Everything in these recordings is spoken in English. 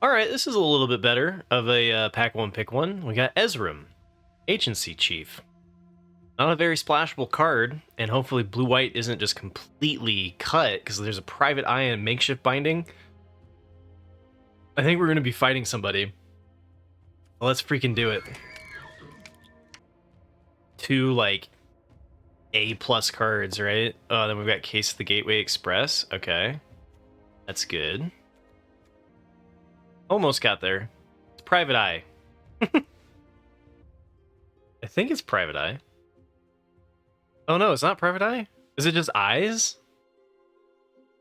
Alright, this is a little bit better of a pack one pick one. We got Ezrim, Agency Chief. Not a very splashable card, and hopefully blue-white isn't just completely cut, because there's a private eye and makeshift binding. I think we're going to be fighting somebody. Well, let's freaking do it. Two, like, A-plus cards, right? Then we've got Case of the Gateway Express. Okay. That's good. Almost got there. It's Private Eye. I think it's Private Eye. Oh no, it's not Private Eye? Is it just eyes?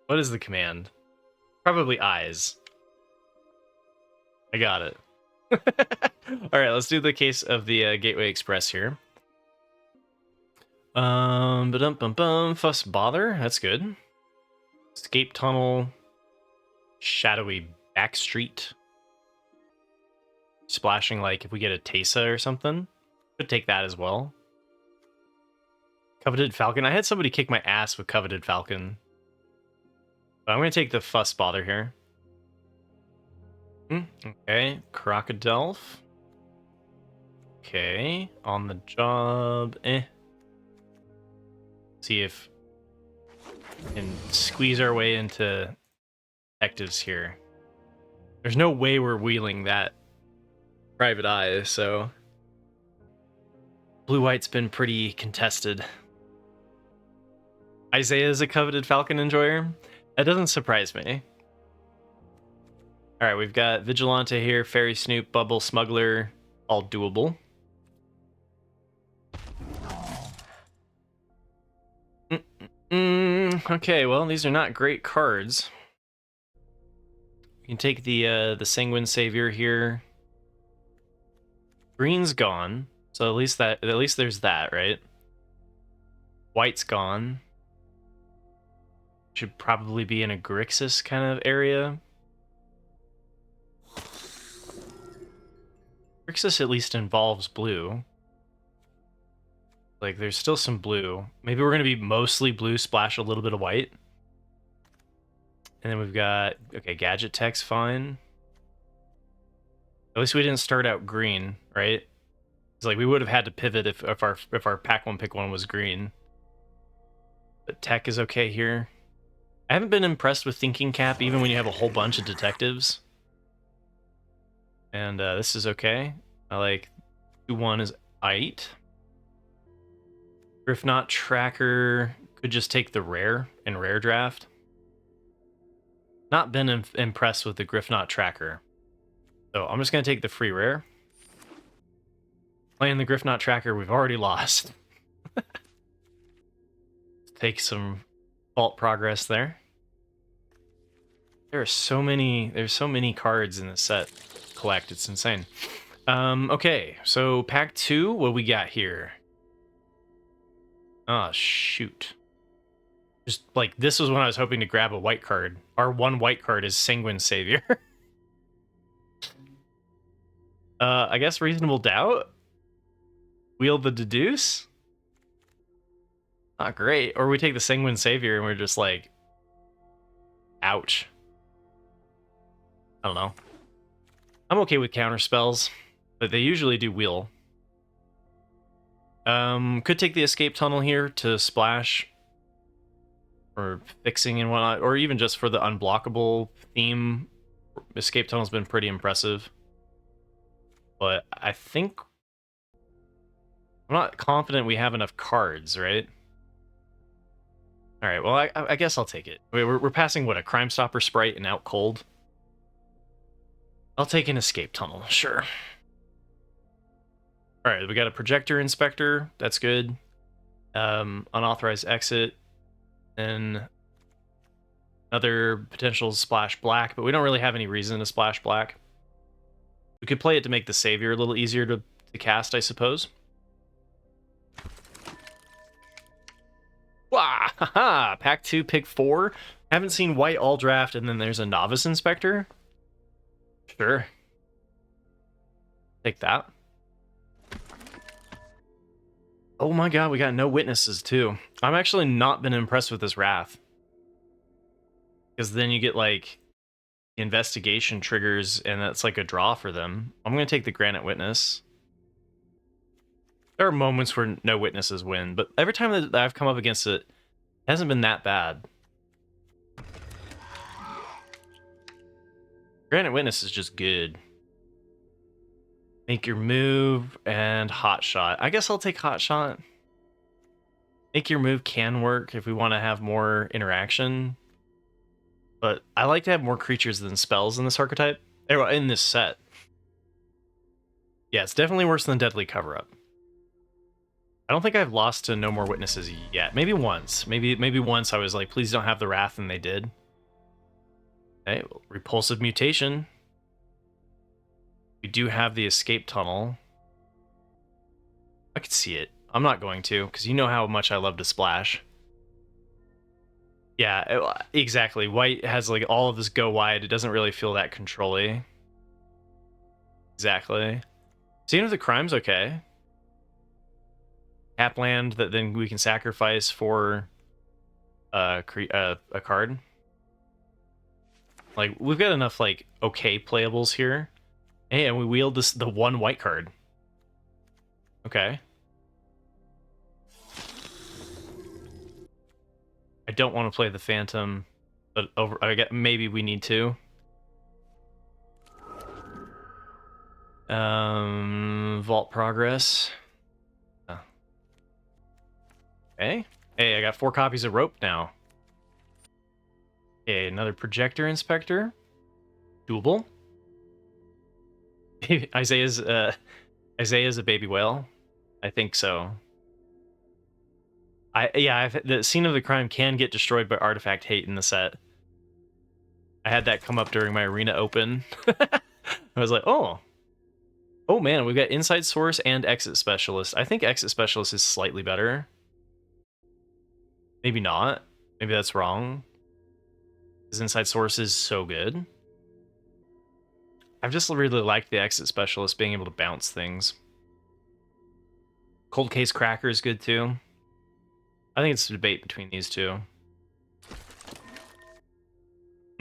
What is the command? Probably eyes. I got it. Alright, let's do the Case of the Gateway Express here. Fuss Bother, that's good. Escape Tunnel. Shadowy Backstreet. Splashing, like, if we get a Tesa or something. Could take that as well. Coveted Falcon. I had somebody kick my ass with Coveted Falcon. But I'm going to take the Fuss Bother here. Okay. Crocodile. Okay. On the job. See if we can squeeze our way into detectives here. There's no way we're wheeling that Private Eye, so blue-white's been pretty contested. Isaiah's a Coveted Falcon enjoyer? That doesn't surprise me. Alright, we've got Vigilante here, Fairy Snoop, Bubble, Smuggler, all doable. Okay, well, these are not great cards. We can take the Sanguine Savior here. Green's gone, so at least there's that, right? White's gone. Should probably be in a Grixis kind of area. Grixis at least involves blue. Like, there's still some blue. Maybe we're going to be mostly blue, splash a little bit of white. And then we've got, okay, Gadget Tech's fine. At least we didn't start out green, right? It's like we would have had to pivot if our pack one pick one was green. But Tech is okay here. I haven't been impressed with Thinking Cap, even when you have a whole bunch of detectives. And this is okay. I like 2-1 is aight. Griffnot Tracker could just take the rare in rare draft. Not been impressed with the Griffnot Tracker. So I'm just going to take the free rare. Playing the Griffnot Tracker, we've already lost. Take some fault progress there. There's so many cards in this set to collect. It's insane. Okay, so pack 2, what we got here? Oh, shoot. Just, like, this was when I was hoping to grab a white card. Our one white card is Sanguine Savior. I guess Reasonable Doubt? Wheel the Deduce? Not great. Or we take the Sanguine Savior and we're just like... Ouch. I don't know. I'm okay with counter spells, but they usually do wheel. Could take the Escape Tunnel here to splash for fixing and whatnot, or even just for the unblockable theme. Escape Tunnel's been pretty impressive. But I think... I'm not confident we have enough cards, right? Alright, well, I guess I'll take it. We're passing, what, a Crime Stopper Sprite and Out Cold? I'll take an Escape Tunnel, sure. Alright, we got a Projector Inspector, that's good. Unauthorized Exit. And another potential Splash Black, but we don't really have any reason to Splash Black. We could play it to make the Savior a little easier to cast, I suppose. Wah! Haha! Pack 2, pick 4. Haven't seen white all draft, and then there's a Novice Inspector. Sure. Take that. Oh my god, we got no witnesses, too. I'm actually not been impressed with this Wrath. Because then you get, like, investigation triggers, and that's like a draw for them. I'm going to take the Granite Witness. There are moments where no witnesses win, but every time that I've come up against it, it hasn't been that bad. Granite Witness is just good. Make your move and Hot Shot. I guess I'll take Hot Shot. Make your move can work if we want to have more interaction. But I like to have more creatures than spells in this archetype. In this set. Yeah, it's definitely worse than Deadly Cover-Up. I don't think I've lost to no more witnesses yet. Maybe once. Maybe once I was like, please don't have the Wrath, and they did. Okay, Repulsive Mutation. We do have the Escape Tunnel. I could see it. I'm not going to, because you know how much I love to splash. Yeah, exactly. White has like all of this go wide. It doesn't really feel that control-y. Exactly. Scene of the Crime's okay. Tap land that then we can sacrifice for a card. Like, we've got enough, like, okay playables here. Hey, and we wield the one white card. Okay. I don't want to play the Phantom, but I get maybe we need to. Vault Progress. Okay. Hey, I got 4 copies of Rope now. Okay, another Projector Inspector. Doable. Isaiah's a baby whale. I think so. The Scene of the Crime can get destroyed by Artifact Hate in the set. I had that come up during my Arena Open. I was like, oh man, we've got Inside Source and Exit Specialist. I think Exit Specialist is slightly better. Maybe not. Maybe that's wrong. Because Inside Source is so good. I've just really liked the Exit Specialist being able to bounce things. Cold Case Cracker is good too. I think it's a debate between these two.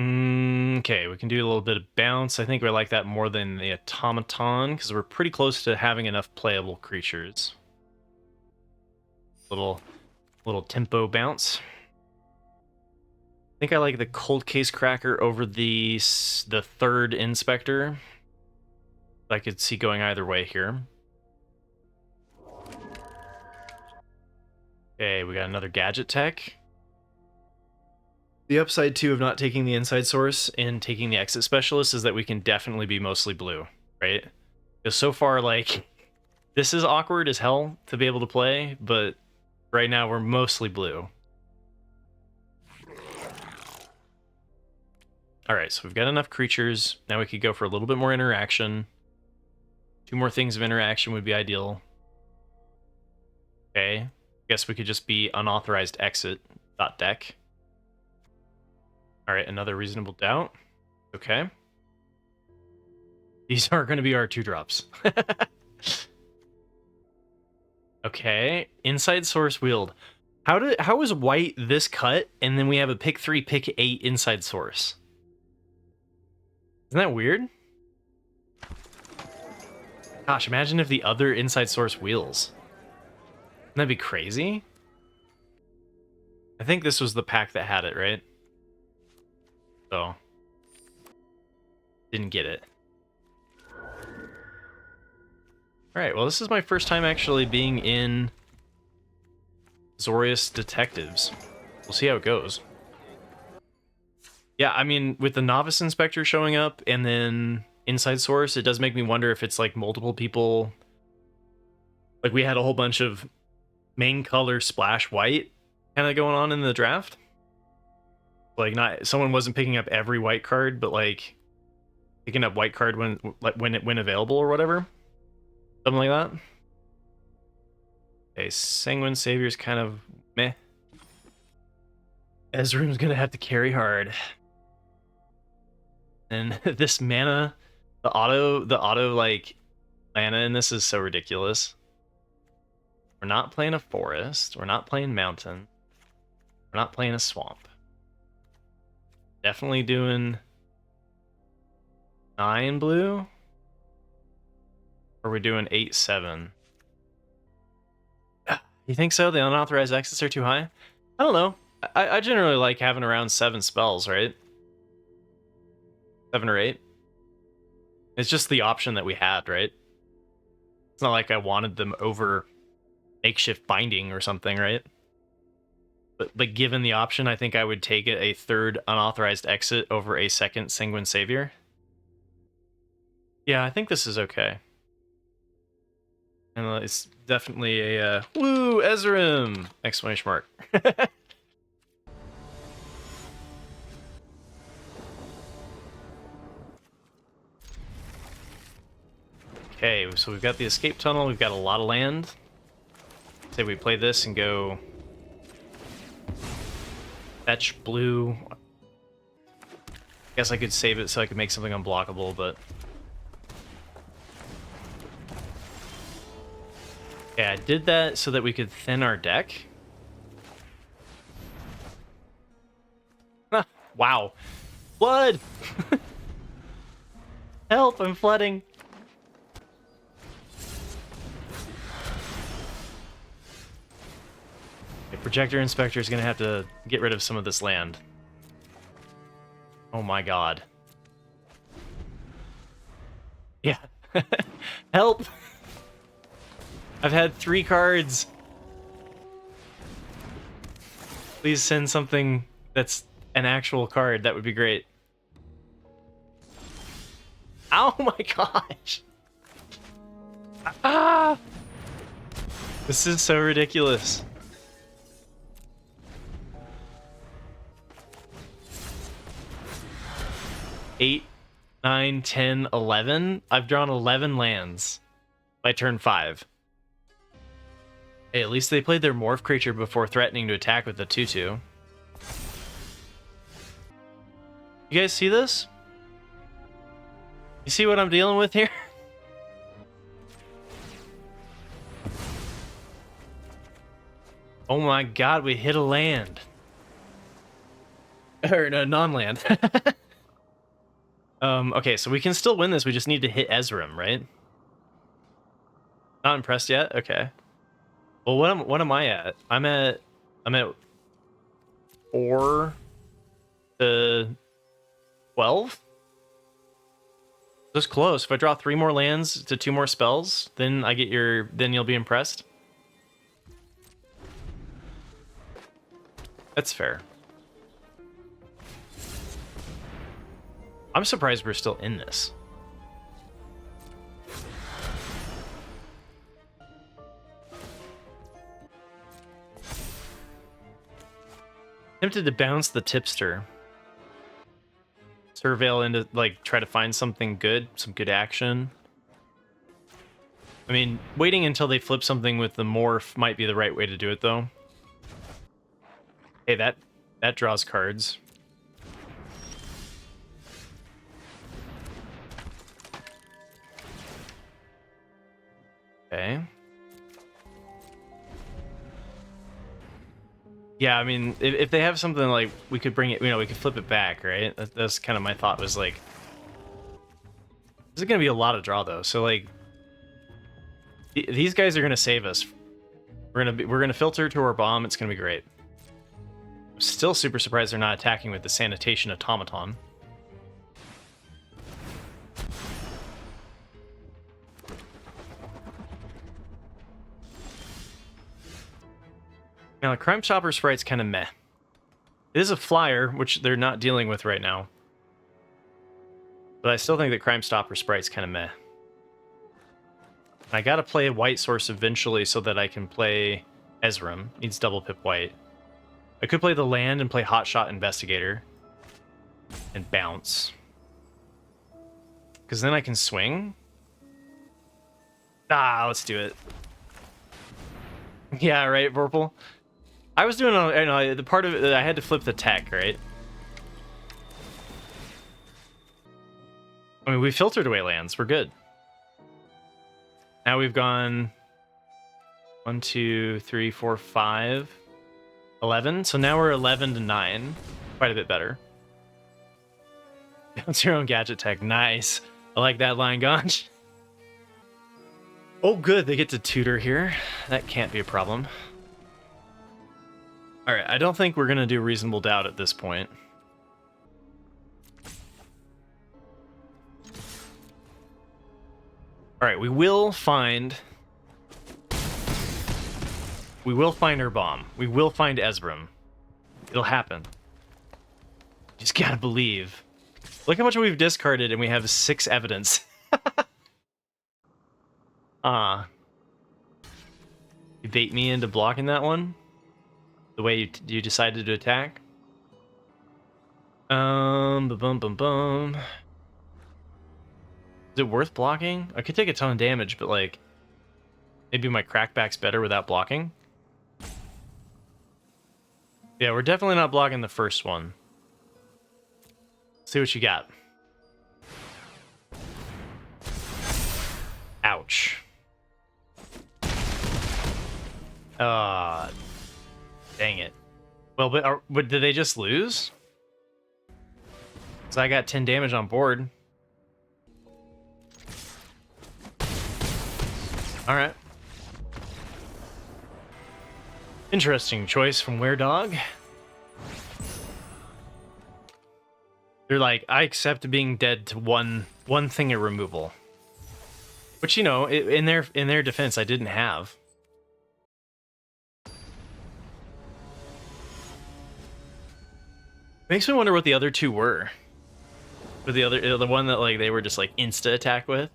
Okay, we can do a little bit of bounce. I think we like that more than the Automaton, because we're pretty close to having enough playable creatures. Little tempo bounce. I think I like the Cold Case Cracker over the third Inspector. I could see going either way here. Okay, we got another Gadget Tech. The upside, too, of not taking the Inside Source and taking the Exit Specialist is that we can definitely be mostly blue, right? Because so far, like, this is awkward as hell to be able to play, but right now we're mostly blue. Alright, so we've got enough creatures. Now we could go for a little bit more interaction. 2 more things of interaction would be ideal. Okay. Guess we could just be unauthorized exit .deck. Alright, another Reasonable Doubt. Okay. These are going to be our 2-drops. Okay. Inside Source Wield. How is white this cut, and then we have a pick 3, pick 8 Inside Source? Isn't that weird? Gosh, imagine if the other Inside Source wheels. Wouldn't that be crazy? I think this was the pack that had it, right? So, didn't get it. Alright, well, this is my first time actually being in Zorius Detectives. We'll see how it goes. Yeah, I mean, with the Novice Inspector showing up and then Inside Source, it does make me wonder if it's like multiple people. Like, we had a whole bunch of main color splash white kind of going on in the draft. Like, not someone wasn't picking up every white card, but like picking up white card when available or whatever, something like that. Okay, Sanguine Savior's kind of meh. Ezrim's gonna have to carry hard, and this mana, the auto like mana in this is so ridiculous. We're not playing a forest. We're not playing mountain. We're not playing a swamp. Definitely doing 9 blue? Or are we doing 8-7? You think so? The unauthorized exits are too high? I don't know. I generally like having around 7 spells, right? 7 or 8. It's just the option that we had, right? It's not like I wanted them over makeshift binding or something, right? But given the option, I think I would take it a 3rd unauthorized exit over a 2nd Sanguine Savior. Yeah, I think this is okay. And it's definitely a woo, Ezrim! Exclamation mark. Okay, so we've got the escape tunnel, we've got a lot of land. Say we play this and go fetch blue. Guess I could save it so I could make something unblockable, but yeah, I did that so that we could thin our deck. Wow. Flood! Help, I'm flooding. Okay, Projector Inspector is going to have to get rid of some of this land. Oh my god. Yeah. Help! I've had 3 cards. Please send something that's an actual card. That would be great. Oh my gosh! Ah! This is so ridiculous. Eight, 9, 10, 11. I've drawn 11 lands by turn 5. Hey, at least they played their morph creature before threatening to attack with the 2/2. You guys see this? You see what I'm dealing with here? Oh my god, we hit a land. Or no, non-land. Okay, so we can still win this, we just need to hit Ezrim, right? Not impressed yet? Okay. Well, what am I at? I'm at 4 to 12? Just close. If I draw 3 more lands to 2 more spells, then then you'll be impressed. That's fair. I'm surprised we're still in this. Tempted to bounce the tipster. Surveil into, like, try to find something good, some good action. I mean, waiting until they flip something with the morph might be the right way to do it, though. Hey, that draws cards. Okay. Yeah, I mean, if they have something like, we could bring it, we could flip it back, right? That's kind of my thought, was like, there's gonna be a lot of draw though, so like, these guys are gonna save us. We're gonna filter to our bomb. It's gonna be great. I'm still super surprised they're not attacking with the Sanitation Automaton. Now, the Crime Chopper sprite's kind of meh. It is a flyer, which they're not dealing with right now. But I still think the Crime Stopper sprite's kind of meh. I gotta play a white source eventually so that I can play Ezrim. Needs double pip white. I could play the land and play Hotshot Investigator. And bounce. Because then I can swing. Ah, let's do it. Yeah, right, Vorpal? I was doing, the part of it, I had to flip the tech, right? I mean, we filtered away lands. We're good. Now we've gone 1, 2, 3, 4, 5, 11. So now we're 11 to 9. Quite a bit better. Bounce your own gadget tech. Nice. I like that line, Ganj. Oh, good. They get to tutor here. That can't be a problem. All right. I don't think we're going to do reasonable doubt at this point. All right. We will find our bomb. We will find Ezrim. It'll happen. Just gotta believe. Look how much we've discarded and we have 6 evidence. You bait me into blocking that one? The way you decided to attack? Is it worth blocking? I could take a ton of damage, but like, maybe my crackback's better without blocking? Yeah, we're definitely not blocking the first one. See what you got. Ouch. Dang it. Well, but did they just lose? So I got 10 damage on board. Alright. Interesting choice from Weredog. They're like, I accept being dead to one thing of removal. Which, you know, in their defense, I didn't have. Makes me wonder what the other two were. But the one that like they were just like insta attack with.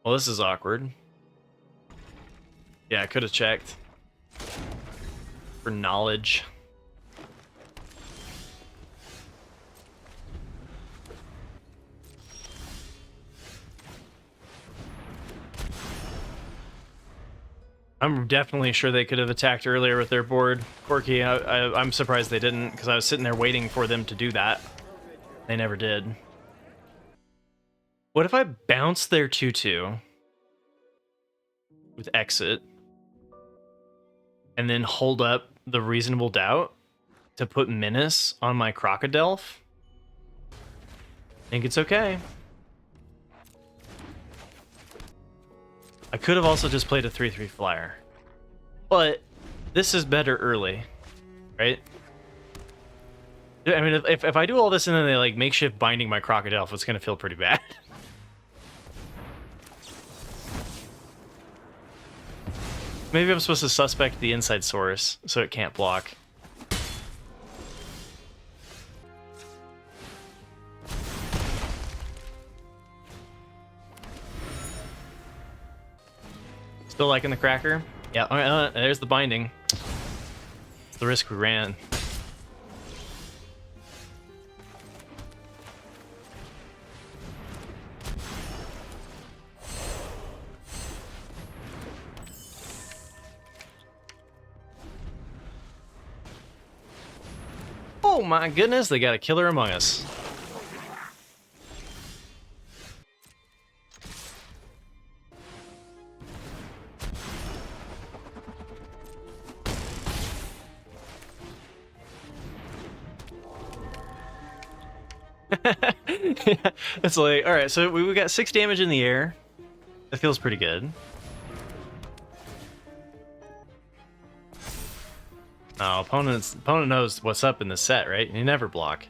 Well, this is awkward. Yeah, I could have checked for knowledge. I'm definitely sure they could have attacked earlier with their board. Corky, I'm surprised they didn't, because I was sitting there waiting for them to do that. They never did. What if I bounce their 2/2 with exit, and then hold up the reasonable doubt to put menace on my Crocodile? Think it's okay. I could have also just played a 3/3 flyer. But this is better early, right? I mean, if I do all this and then they like makeshift binding my Crocodile, it's gonna feel pretty bad. Maybe I'm supposed to suspect the inside source so it can't block. Still liking the cracker? Yeah, there's the binding. It's the risk we ran. Oh my goodness, they got a killer among us. Yeah, it's like, all right, so we got 6 damage in the air. That feels pretty good. Oh, opponent knows what's up in the set, right? You never block.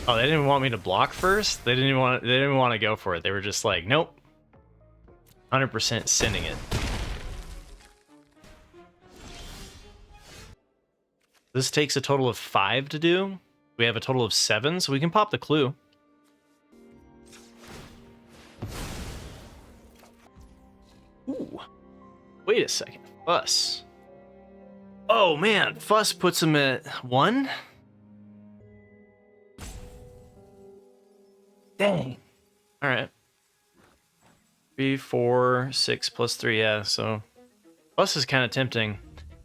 Oh, they didn't even want me to block first? They didn't even want to go for it. They were just like, nope. 100% sending it. This takes a total of 5 to do. We have a total of 7, so we can pop the clue. Ooh. Wait a second. Fuss. Oh man, Fuss puts him at 1? Dang. Alright. 3, 4, 6 plus 3, yeah, so Fuss is kind of tempting.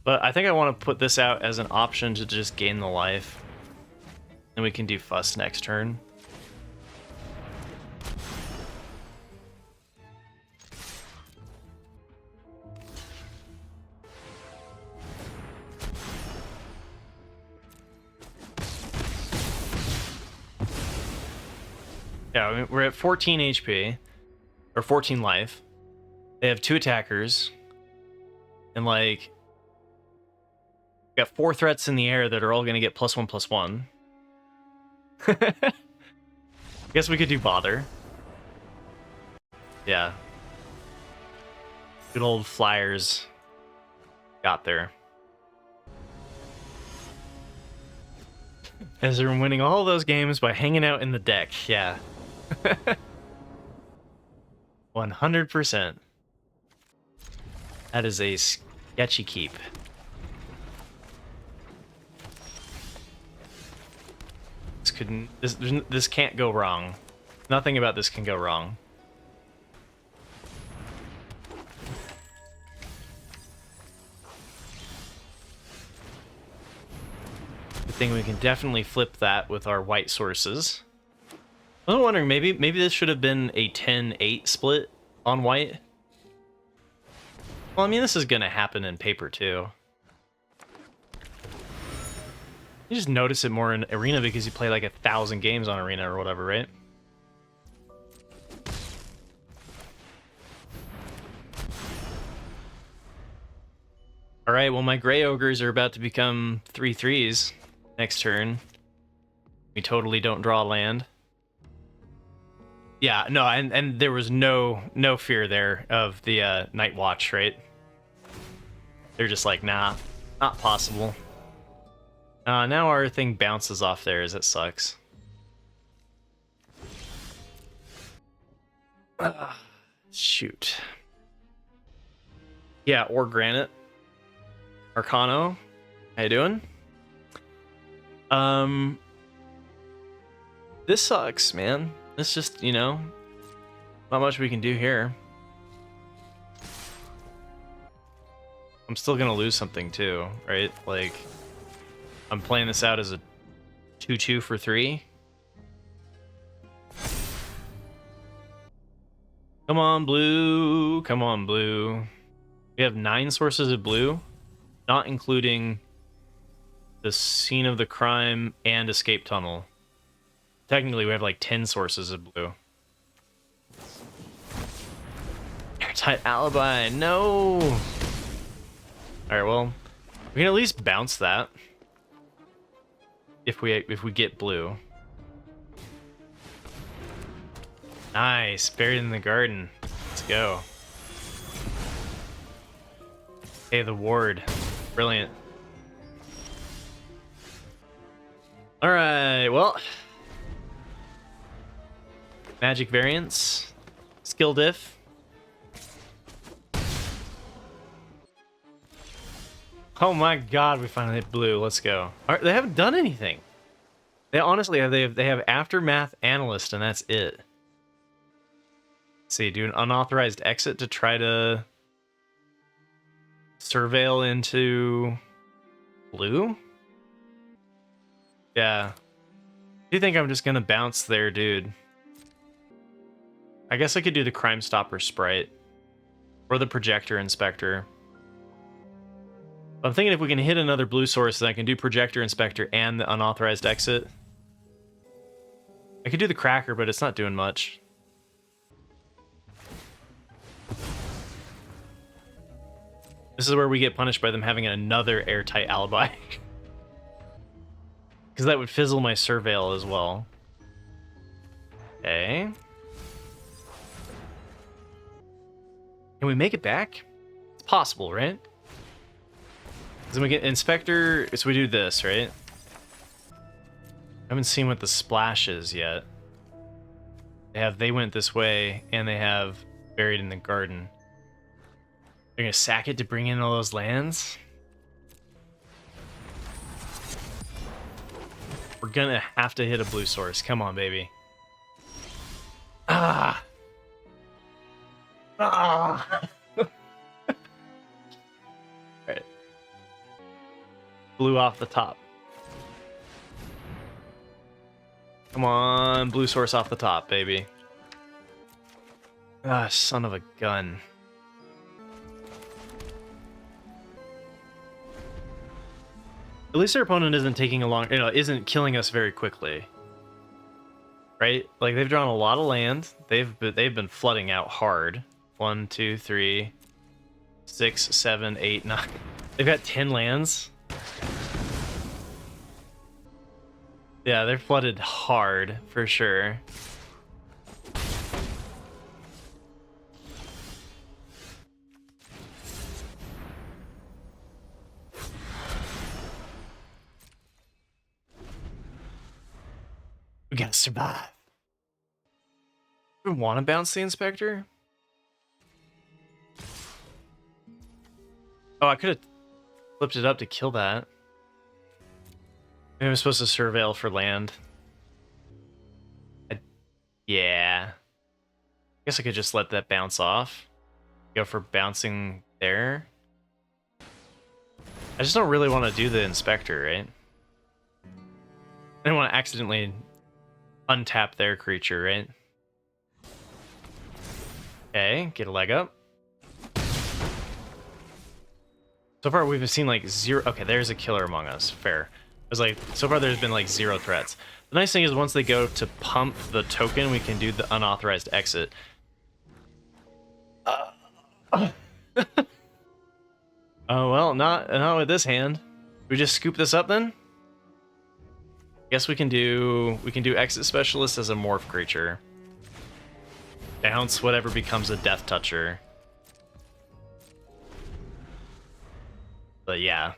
But I think I want to put this out as an option to just gain the life. Then we can do Fuss next turn. Yeah, we're at 14 HP. Or 14 life. They have 2 attackers. And, like... We got 4 threats in the air that are all going to get +1/+1. Guess we could do Bother. Yeah. Good old Flyers got there. Ezrim winning all those games by hanging out in the deck. Yeah. 100%. That is a sketchy keep. This can't go wrong. Nothing about this can go wrong. Good thing we can definitely flip that with our white sources. I was wondering, maybe this should have been a 10-8 split on white. Well, I mean, this is gonna happen in paper too. You just notice it more in Arena because you play like 1,000 games on Arena or whatever, right? Alright, well my Grey Ogres are about to become 3/3s next turn. We totally don't draw land. Yeah, no, and there was no fear there of the Night Watch, right? They're just like, nah, not possible. Now our thing bounces off theirs. That sucks. Shoot. Yeah, or Granite. Arcano. How you doing? This sucks, man. It's just, you know, not much we can do here. I'm still gonna lose something too, right? Like, I'm playing this out as a 2/2 for 3. Come on, blue. Come on, blue. We have 9 sources of blue, not including the scene of the crime and escape tunnel. Technically, we have like 10 sources of blue. Airtight alibi. No. All right, well, we can at least bounce that if we get blue. Nice, buried in the garden. Let's go. Hey, the ward. Brilliant. All right, well, magic variants, skill diff. Oh my god, we finally hit blue. Let's go. All right, they haven't done anything. They honestly have. They have Aftermath Analyst, and that's it. Let's see, do an unauthorized exit to try to surveil into blue. Yeah. Do you think I'm just gonna bounce there, dude? I guess I could do the Crime Stopper Sprite or the Projector Inspector. I'm thinking if we can hit another blue source, then I can do Projector Inspector and the unauthorized exit. I could do the Cracker, but it's not doing much. This is where we get punished by them having another airtight alibi. Because that would fizzle my Surveil as well. Okay. Can we make it back? It's possible, right? Then we get Inspector, so we do this, right? I haven't seen what the splash is yet. They went this way, and they have buried in the garden. They're gonna sack it to bring in all those lands? We're gonna have to hit a blue source. Come on, baby. Ah! Ah! Alright. Blue off the top. Come on, blue source off the top, baby. Ah, son of a gun. At least our opponent isn't taking a long, isn't killing us very quickly. right? Like they've drawn a lot of land. They've been flooding out hard. 1, 2, 3, 6, 7, 8, 9. They've got 10 lands. Yeah, they're flooded hard for sure. We gotta survive. We want to bounce the Inspector? Oh, I could have flipped it up to kill that. Maybe I'm supposed to surveil for land. Yeah. I guess I could just let that bounce off. Go for bouncing there. I just don't really want to do the Inspector, right? I don't want to accidentally untap their creature, right? Okay, get a leg up. So far, we've seen like 0. Okay, there's a killer among us. Fair. It's like, so far, there's been like 0 threats. The nice thing is, once they go to pump the token, we can do the unauthorized exit. Oh well, not with this hand. We just scoop this up then. Guess we can do exit specialist as a morph creature. Bounce whatever becomes a death toucher. But yeah.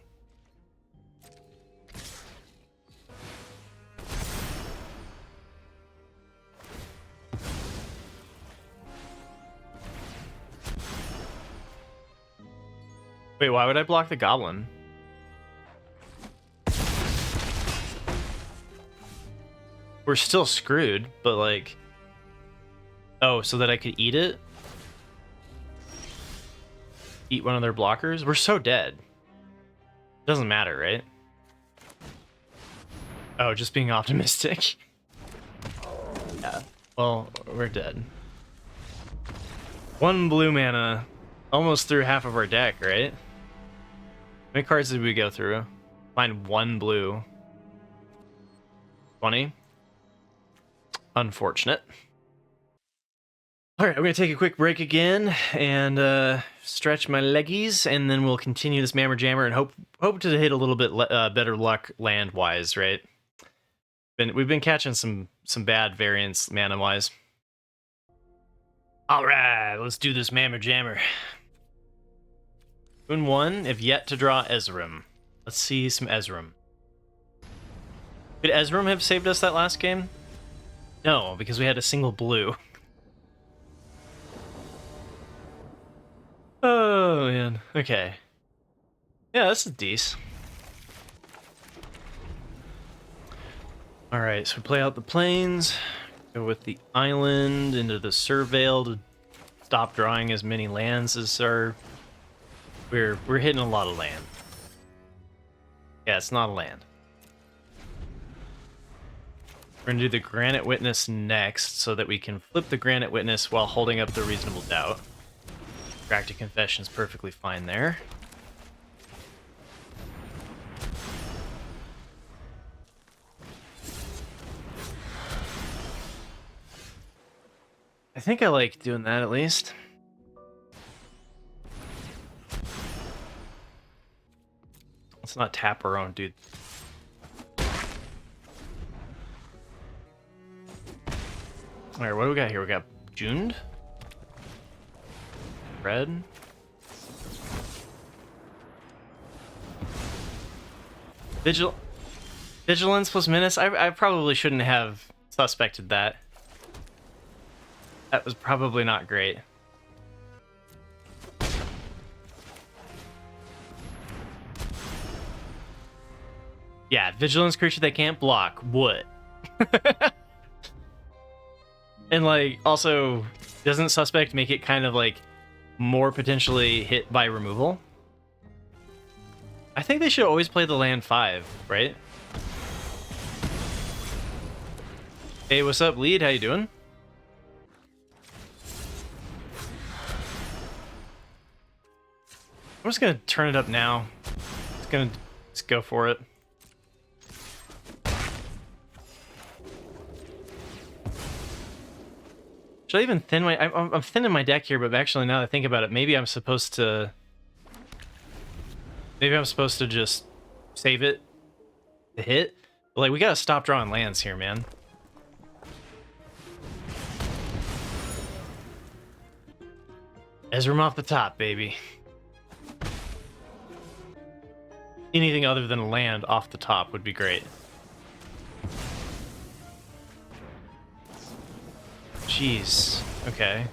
Wait, why would I block the goblin? We're still screwed, but like... Oh, so that I could eat it? Eat one of their blockers? We're so dead. Doesn't matter, right? Oh, just being optimistic. Yeah. Well, we're dead. 1 blue mana. Almost through half of our deck, right? How many cards did we go through? Find 1 blue. 20. Unfortunate. Alright, I'm going to take a quick break again and stretch my leggies, and then we'll continue this Mammer Jammer and hope to hit a little bit better luck land-wise, right? We've been catching some bad variants mana-wise. Alright, let's do this Mammer Jammer. Boon 1, if yet to draw Ezrim. Let's see some Ezrim. Could Ezrim have saved us that last game? No, because we had a single blue. Oh, man. Okay. Yeah, this is decent. Alright, so we play out the plains. Go with the island into the surveil to stop drawing as many lands as are... We're hitting a lot of land. Yeah, it's not a land. We're gonna do the Granite Witness next so that we can flip the Granite Witness while holding up the Reasonable Doubt. Practic Confession's perfectly fine there. I think I like doing that at least. Let's not tap our own dude. Alright, what do we got here? We got Jund? Red? Vigilance plus Menace? I probably shouldn't have suspected that. That was probably not great. Yeah, Vigilance creature that can't block. What? And like, also, doesn't Suspect make it kind of like more potentially hit by removal? I think they should always play the land 5, right? Hey, what's up, Lead? How you doing? I'm just gonna turn it up now. Just go for it. Should I even thin my... I'm thinning my deck here, but actually now that I think about it, maybe I'm supposed to... Maybe I'm supposed to just save it to hit. But, like, we gotta stop drawing lands here, man. Ezrim off the top, baby. Anything other than a land off the top would be great. Jeez. Okay.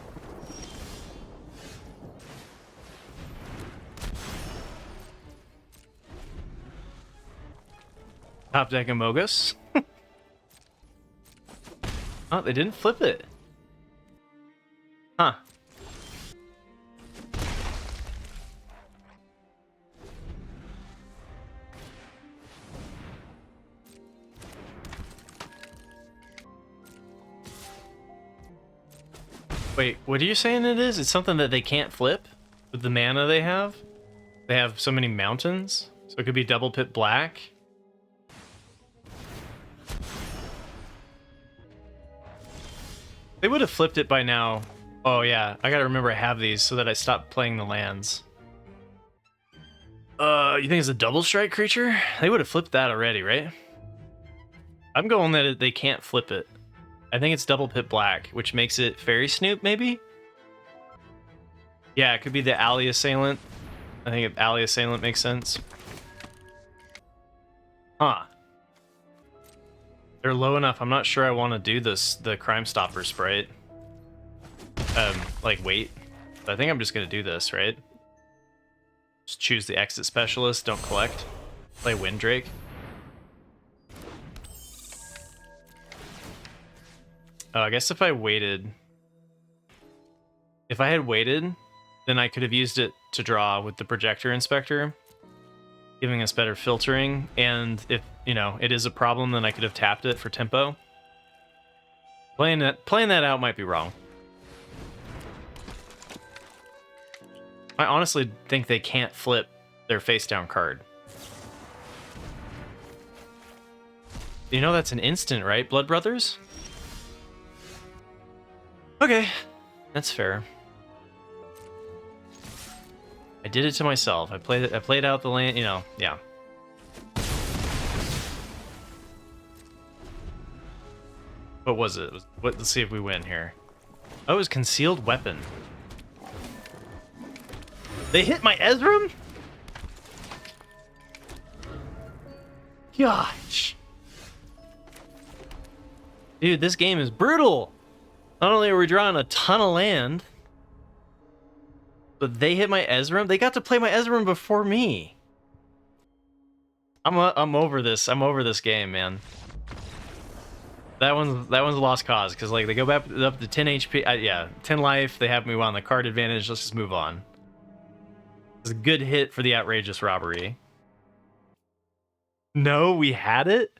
Top deck Amogus. Oh, they didn't flip it. Huh. Wait, what are you saying it is? It's something that they can't flip with the mana they have? They have so many mountains? So it could be double pit black? They would have flipped it by now. Oh yeah, I gotta remember I have these so that I stop playing the lands. You think it's a double strike creature? They would have flipped that already, right? I'm going that they can't flip it. I think it's double pit black, which makes it Fairy Snoop, maybe? Yeah, it could be the Alley Assailant. I think Alley Assailant makes sense. Huh. They're low enough. I'm not sure I want to do the Crime Stopper sprite. Like, wait. But I think I'm just going to do this, right? Just choose the Exit Specialist, don't collect. Play Windrake. Oh, I guess if I waited... If I had waited, then I could have used it to draw with the Projector Inspector, giving us better filtering, and if, you know, it is a problem, then I could have tapped it for tempo. Playing that out might be wrong. I honestly think they can't flip their face-down card. You know that's an instant, right, Blood Brothers? Okay, that's fair. I did it to myself. I played out the land, you know, yeah. What was it? Let's see if we win here. Oh, it was Concealed Weapon. They hit my Ezrim? Gosh. Dude, this game is brutal. Not only are we drawing a ton of land, but they hit my Ezrim. They got to play my Ezrim before me. I'm over this. I'm over this game, man. That one's a lost cause because like they go back up to 10 HP. Yeah, 10 life. They have me on the card advantage. Let's just move on. It's a good hit for the outrageous robbery. No, we had it.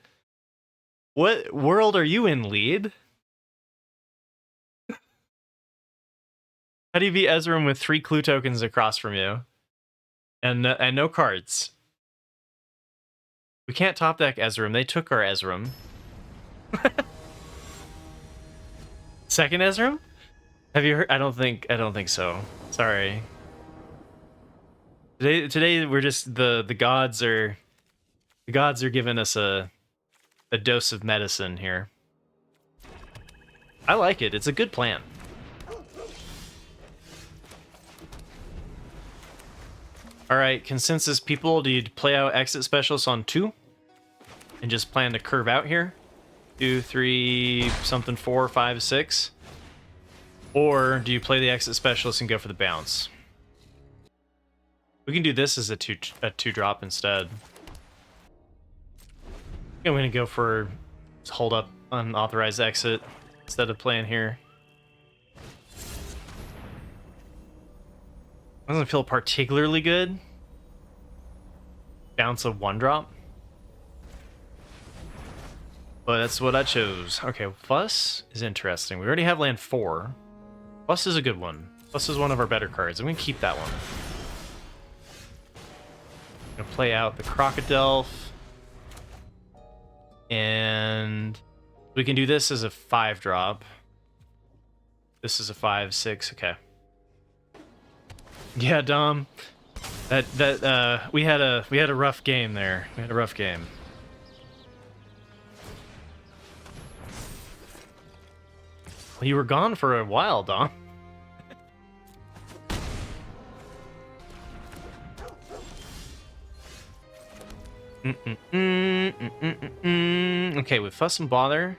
What world are you in, lead? How do you beat Ezrim with 3 clue tokens across from you? And no cards. We can't top deck Ezrim. They took our Ezrim. Second Ezrim? Have you heard? I don't think so. Sorry. Today we're just the gods are giving us a dose of medicine here. I like it. It's a good plan. All right, consensus people, do you play out Exit Specialists on 2 and just plan to curve out here? 2, 3, something, 4, 5, 6? Or do you play the Exit Specialist and go for the bounce? We can do this as a 2-drop instead. I'm gonna go for hold up unauthorized exit instead of playing here. Doesn't feel particularly good. Bounce a 1-drop. But that's what I chose. Okay, Fuss is interesting. We already have land 4. Fuss is a good one. Fuss is one of our better cards. I'm gonna keep that one. I'm gonna play out the Crocodile. And we can do this as a 5-drop. This is a 5/6. Okay. Yeah, Dom. We had a rough game there. We had a rough game. Well, you were gone for a while, Dom. Okay, with Fuss and Bother,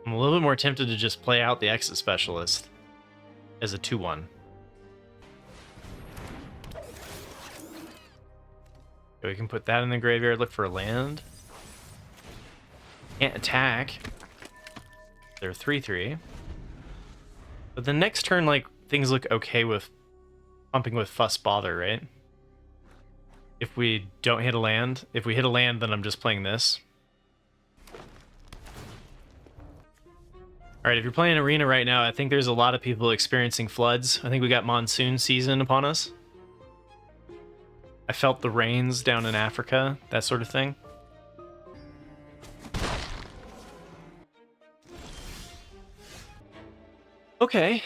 I'm a little bit more tempted to just play out the Exit Specialist as a 2/1. We can put that in the graveyard, look for a land. Can't attack. They're 3/3. But the next turn, like, things look okay with pumping with Fuss Bother, right? If we don't hit a land. If we hit a land, then I'm just playing this. Alright, if you're playing Arena right now, I think there's a lot of people experiencing floods. I think we got monsoon season upon us. I felt the rains down in Africa, that sort of thing. Okay.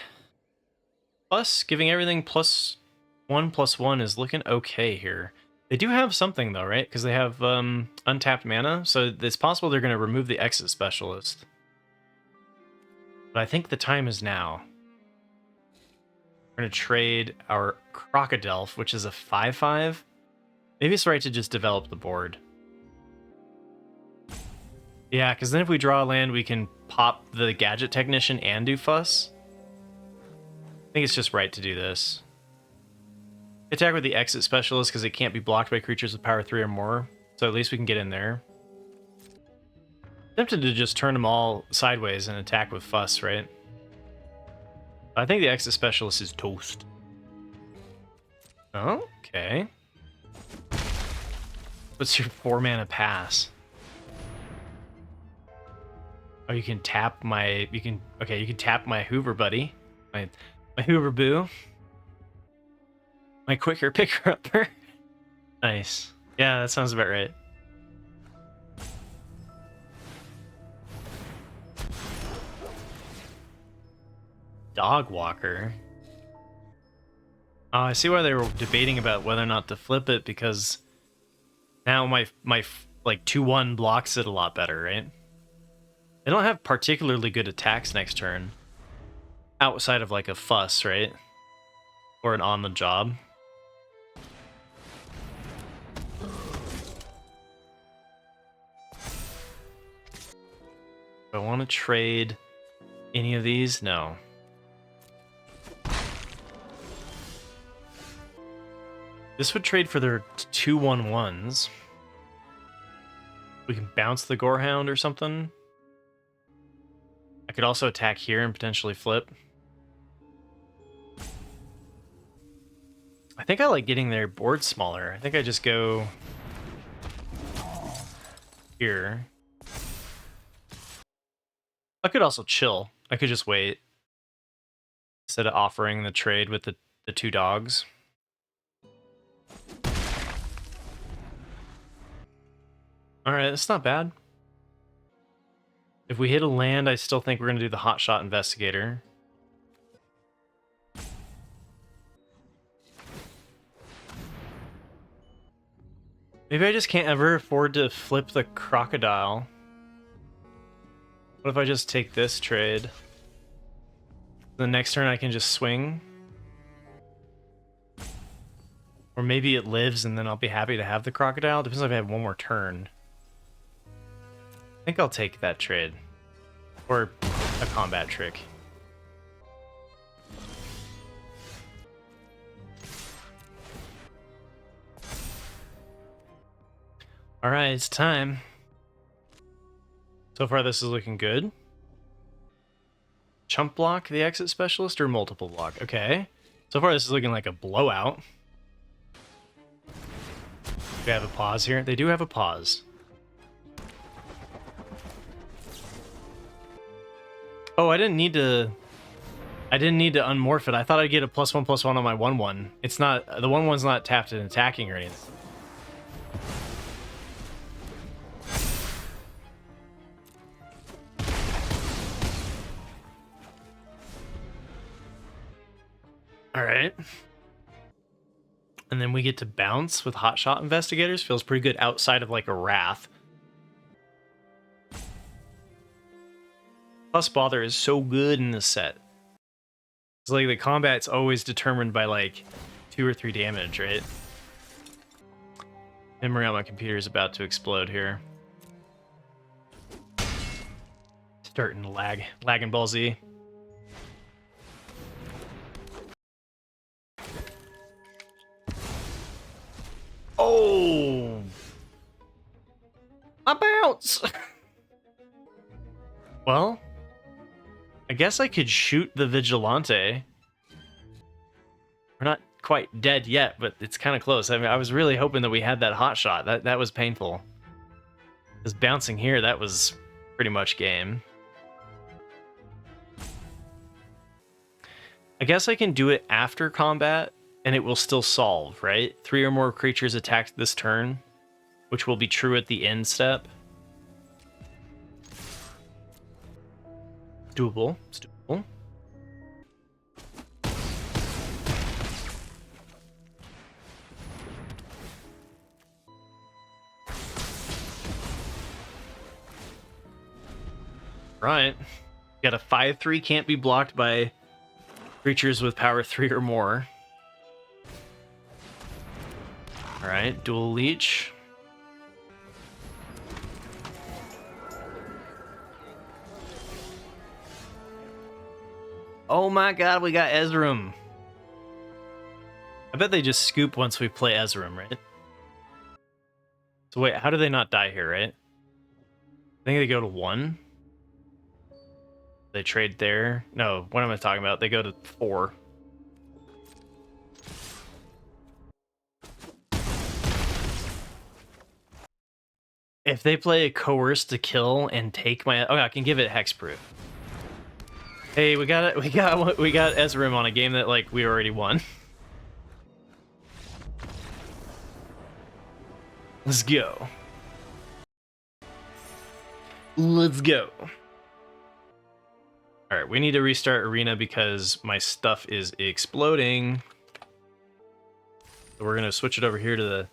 Plus, giving everything +1/+1 is looking okay here. They do have something though, right? Because they have untapped mana, so it's possible they're going to remove the Exit Specialist. But I think the time is now. We're going to trade our Crocodile, which is a 5/5. Maybe it's right to just develop the board. Yeah, because then if we draw a land, we can pop the Gadget Technician and do Fuss. I think it's just right to do this. Attack with the Exit Specialist because it can't be blocked by creatures with power 3 or more. So at least we can get in there. Tempted to just turn them all sideways and attack with Fuss, right? I think the Exit Specialist is toast. Okay. What's your 4-mana pass? Oh, you can tap my... You can tap my Hoover buddy. My Hoover boo. My quicker picker-upper. Nice. Yeah, that sounds about right. Dog Walker. Oh, I see why they were debating about whether or not to flip it, because now my like 2/1 blocks it a lot better, right? They don't have particularly good attacks next turn. Outside of like a Fuss, right? Or an On the Job. Do I want to trade any of these? No. This would trade for their 2/1/1s. We can bounce the Gorehound or something. I could also attack here and potentially flip. I think I like getting their board smaller. I think I just go here. I could also chill. I could just wait instead of offering the trade with the 2 dogs. Alright, that's not bad. If we hit a land, I still think we're going to do the Hotshot Investigator. Maybe I just can't ever afford to flip the Crocodile. What if I just take this trade? The next turn I can just swing. Or maybe it lives and then I'll be happy to have the Crocodile. Depends if I have one more turn. I think I'll take that trade. Or a combat trick. Alright, it's time. So far this is looking good. Chump block the Exit Specialist or multiple block? Okay. So far this is looking like a blowout. We have a pause here. They do have a pause. Oh, I didn't need to unmorph it. I thought I'd get a +1/+1 on my 1/1. It's not, the 1/1's not tapped and attacking or anything. All right. And then we get to bounce with Hotshot Investigators. Feels pretty good outside of like a Wrath. Plus Bother is so good in this set. It's like the combat's always determined by like 2 or 3 damage, right? Memory on my computer is about to explode here. Starting to lag. Lagging Ball Z. Oh! My bounce! Well, I guess I could shoot the Vigilante. We're not quite dead yet, but it's kind of close. I mean, I was really hoping that we had that hot shot. That was painful. Because bouncing here, that was pretty much game. I guess I can do it after combat, and it will still solve, right? 3 or more creatures attacked this turn, which will be true at the end step. Doable. It's doable. Right. Got a 5/3, can't be blocked by creatures with power 3 or more. Alright, dual leech. Oh my god, we got Ezrim. I bet they just scoop once we play Ezrim, right? So wait, how do they not die here, right? I think they go to 1. They trade there. No, what am I talking about? They go to 4. If they play a coerce to kill and take my... Oh, I can give it hexproof. Hey, we got Ezrim on a game that like we already won. Let's go. Let's go. All right, we need to restart arena because my stuff is exploding. So we're gonna switch it over here to the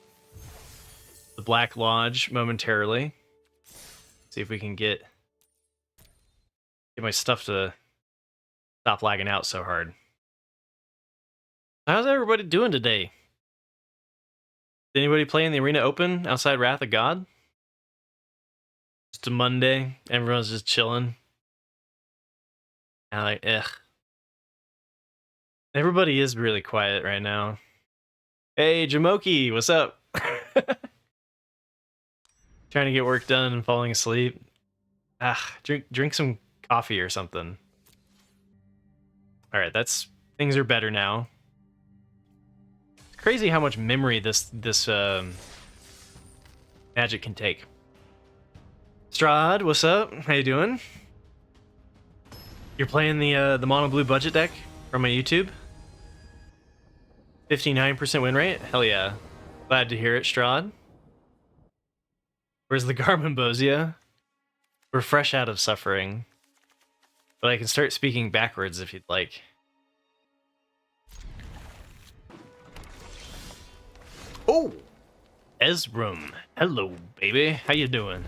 Black Lodge momentarily. See if we can get my stuff to stop lagging out so hard. How's everybody doing today? Did anybody play in the Arena Open outside Wrath of God? Just a Monday, everyone's just chilling. And like, ugh. Everybody is really quiet right now. Hey, Jamoki, what's up? Trying to get work done and falling asleep. Drink some coffee or something. All right, things are better now. It's crazy how much memory this magic can take. Strahd, what's up? How you doing? You're playing the mono blue budget deck from my YouTube? 59% win rate? Hell yeah. Glad to hear it, Strahd. Where's the Garmonbosia? We're fresh out of suffering. But I can start speaking backwards if you'd like. Oh! Ezrim. Hello, baby. How you doing?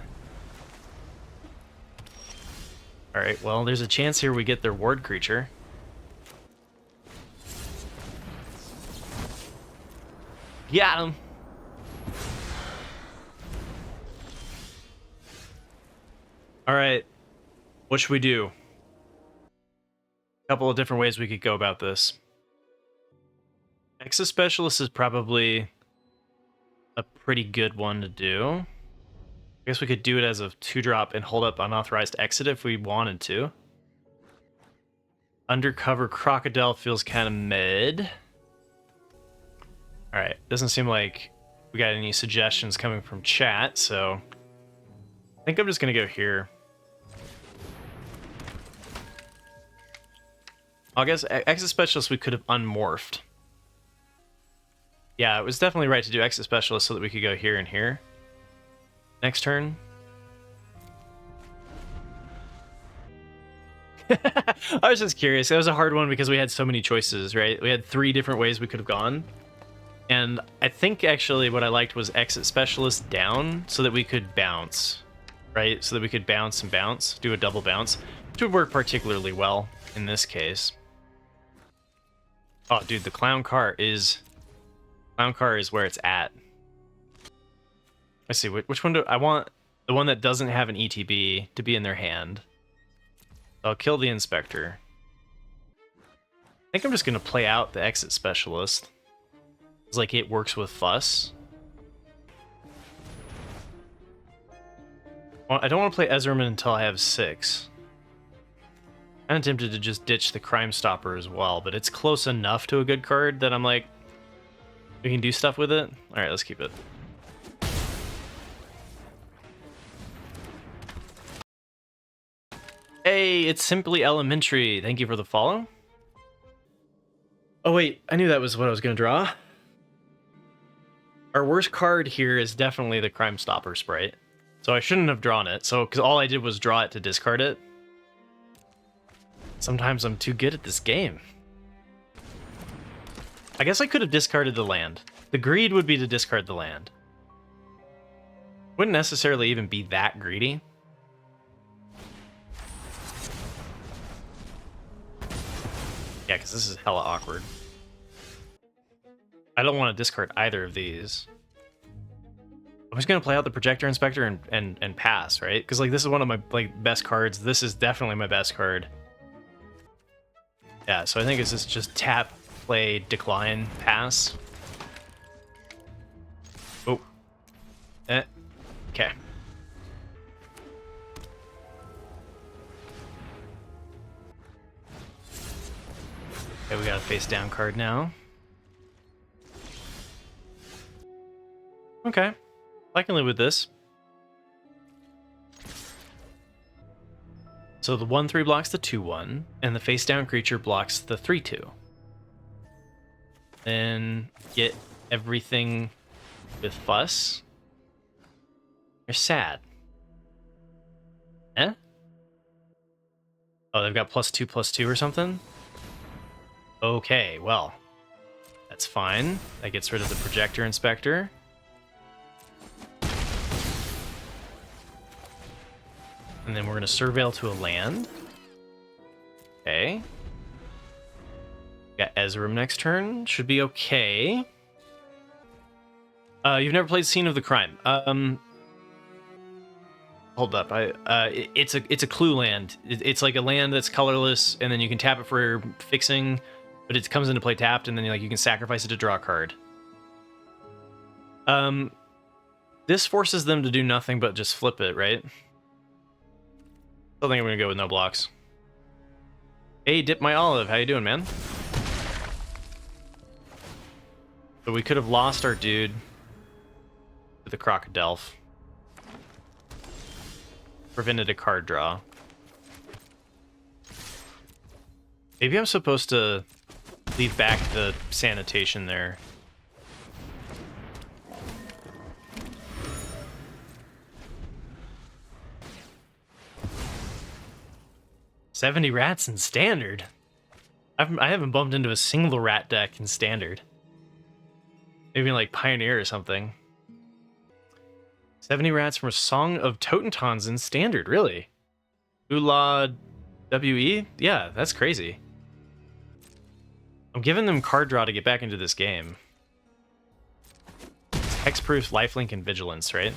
Alright, well, there's a chance here we get their ward creature. Got him! Alright, what should we do? A couple of different ways we could go about this. Nexus Specialist is probably a pretty good one to do. I guess we could do it as a 2-drop and hold up Unauthorized Exit if we wanted to. Undercover Crocodile feels kind of mid. Alright, doesn't seem like we got any suggestions coming from chat, so I think I'm just going to go here. I guess Exit Specialist we could have unmorphed. Yeah, it was definitely right to do Exit Specialist so that we could go here and here. Next turn. I was just curious. That was a hard one because we had so many choices, right? We had 3 different ways we could have gone. And I think actually what I liked was exit specialist down so that we could bounce, right? So that we could bounce and bounce, do a double bounce, which would work particularly well in this case. Oh, dude, the clown car is where it's at. Let's see, which one do I want? The one that doesn't have an ETB to be in their hand. I'll kill the inspector. I think I'm just gonna play out the exit specialist. It's like it works with fuss. Well, I don't want to play Ezrim until I have 6. I'm tempted to just ditch the Crime Stopper as well, but it's close enough to a good card that I'm like, we can do stuff with it. All right, let's keep it. Hey, it's Simply Elementary. Thank you for the follow. Oh wait, I knew that was what I was gonna draw. Our worst card here is definitely the Crime Stopper Sprite. So I shouldn't have drawn it, because all I did was draw it to discard it. Sometimes I'm too good at this game. I guess I could have discarded the land. The greed would be to discard the land. Wouldn't necessarily even be that greedy. Yeah, because this is hella awkward. I don't want to discard either of these. I'm just gonna play out the Projector Inspector and pass, right? Because like this is one of my best cards. This is definitely my best card. Yeah, so I think it's just tap, play, decline, pass. Oh. Okay. Okay, we got a face down card now. Okay, I can live with this. So the 1/3 blocks the 2/1, and the face down creature blocks the 3/2. Then get everything with fuss. You're sad. Eh? Oh, they've got +2/+2 or something? Okay, well, that's fine. That gets rid of the Projector Inspector. And then we're going to Surveil to a land. Okay. Got Ezrim next turn. Should be okay. You've never played Scene of the Crime. Hold up. It's a clue land. It's like a land that's colorless, and then you can tap it for fixing, but it comes into play tapped, and then you can sacrifice it to draw a card. This forces them to do nothing but just flip it, right? I think I'm gonna go with no blocks. Hey, Dip My Olive, how you doing, man? But we could have lost our dude to the Crocodile. Prevented a card draw. Maybe I'm supposed to leave back the sanitation there. $70 rats in Standard? I haven't bumped into a single rat deck in Standard. Maybe like Pioneer or something. 70 rats from a Song of Totentons in Standard, really? Ula WE? Yeah, that's crazy. I'm giving them card draw to get back into this game. It's hexproof, lifelink, and vigilance, right?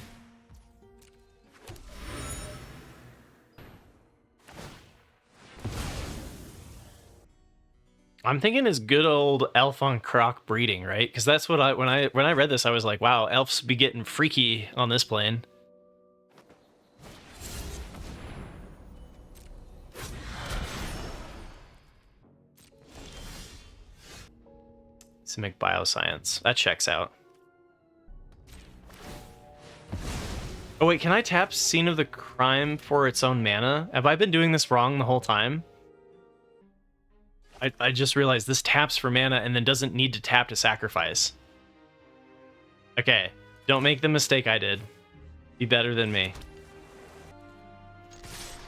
I'm thinking is good old elf on croc breeding, right? Because that's what when I read this, I was like, wow, elves be getting freaky on this plane. Simic Bioscience. That checks out. Oh wait, can I tap Scene of the Crime for its own mana? Have I been doing this wrong the whole time? I just realized this taps for mana and then doesn't need to tap to sacrifice. Okay, don't make the mistake I did. Be better than me.